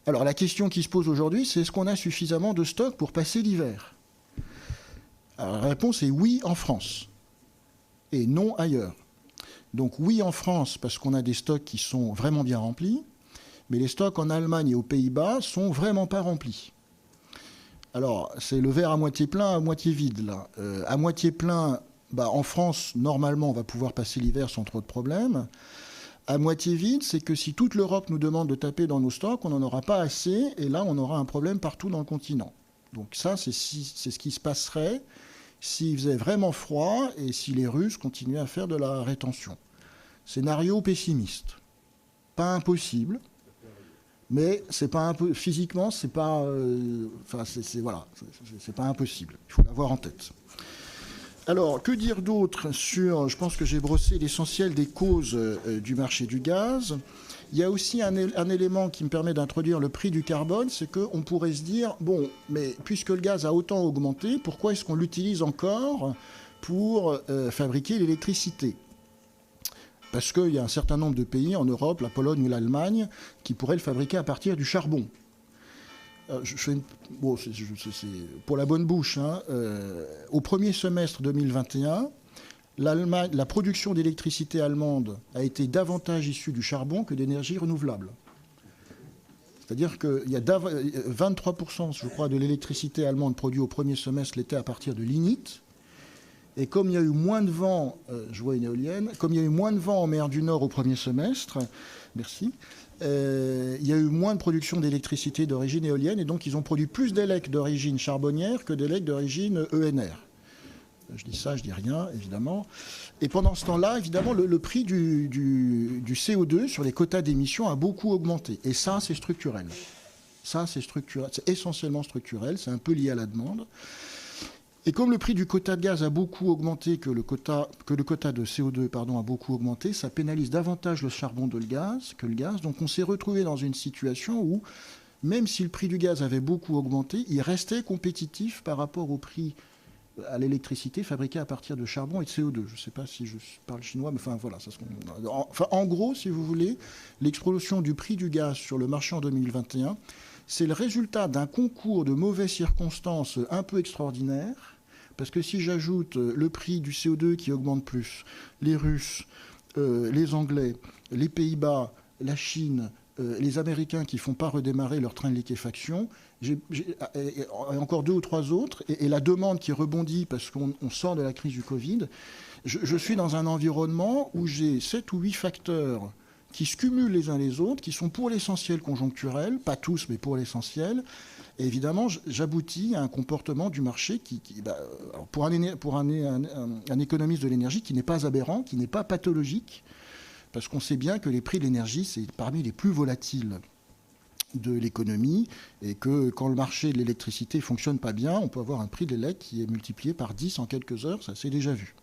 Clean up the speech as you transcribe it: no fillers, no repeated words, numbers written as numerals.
Alors la question qui se pose aujourd'hui, c'est est-ce qu'on a suffisamment de stock pour passer l'hiver? Alors la réponse est oui en France et non ailleurs. Donc oui en France parce qu'on a des stocks qui sont vraiment bien remplis, mais les stocks en Allemagne et aux Pays-Bas sont vraiment pas remplis. Alors c'est le verre à moitié plein, à moitié vide là. À moitié plein, en France, normalement, on va pouvoir passer l'hiver sans trop de problèmes. À moitié vide, c'est que si toute l'Europe nous demande de taper dans nos stocks, on n'en aura pas assez, et là, on aura un problème partout dans le continent. Donc ça, c'est ce qui se passerait s'il faisait vraiment froid et si les Russes continuaient à faire de la rétention. Scénario pessimiste. Pas impossible, mais c'est pas physiquement, c'est pas, voilà, c'est pas impossible. Il faut l'avoir en tête. Alors, que dire d'autre sur... Je pense que j'ai brossé l'essentiel des causes du marché du gaz. Il y a aussi un élément qui me permet d'introduire le prix du carbone, c'est qu'on pourrait se dire, bon, mais puisque le gaz a autant augmenté, pourquoi est-ce qu'on l'utilise encore pour fabriquer l'électricité? Parce qu'il y a un certain nombre de pays en Europe, la Pologne ou l'Allemagne, qui pourraient le fabriquer à partir du charbon. C'est pour la bonne bouche. Au premier semestre 2021, la production d'électricité allemande a été davantage issue du charbon que d'énergie renouvelable. C'est-à-dire qu'il y a 23%, je crois, de l'électricité allemande produite au premier semestre l'était à partir de lignite. Et comme il y a eu moins de vent, je vois une éolienne, comme il y a eu moins de vent en mer du Nord au premier semestre, merci, il y a eu moins de production d'électricité d'origine éolienne, et donc ils ont produit plus d'élec d'origine charbonnière que d'élec d'origine ENR. Je dis ça, je dis rien, évidemment. Et pendant ce temps-là, évidemment, le prix du CO2 sur les quotas d'émission a beaucoup augmenté. Et ça, c'est structurel. Ça, c'est structurel. C'est essentiellement structurel. C'est un peu lié à la demande. Et comme le prix du quota de gaz a beaucoup augmenté, que le quota de CO2 a beaucoup augmenté, ça pénalise davantage le charbon que le gaz. Donc on s'est retrouvé dans une situation où, même si le prix du gaz avait beaucoup augmenté, il restait compétitif par rapport au prix à l'électricité fabriquée à partir de charbon et de CO2. Je ne sais pas si je parle chinois, mais enfin voilà. En gros, si vous voulez, l'explosion du prix du gaz sur le marché en 2021, c'est le résultat d'un concours de mauvaises circonstances un peu extraordinaire. Parce que si j'ajoute le prix du CO2 qui augmente plus, les Russes, les Anglais, les Pays-Bas, la Chine, les Américains qui ne font pas redémarrer leur train de liquéfaction, j'ai encore 2 ou 3 autres, et la demande qui rebondit parce qu'on sort de la crise du Covid, je suis dans un environnement où j'ai 7 ou 8 facteurs qui se cumulent les uns les autres, qui sont pour l'essentiel conjoncturels, pas tous, mais pour l'essentiel. Et évidemment, j'aboutis à un comportement du marché pour un économiste de l'énergie qui n'est pas aberrant, qui n'est pas pathologique, parce qu'on sait bien que les prix de l'énergie, c'est parmi les plus volatiles de l'économie, et que quand le marché de l'électricité ne fonctionne pas bien, on peut avoir un prix de l'élec qui est multiplié par 10 en quelques heures, ça s'est déjà vu.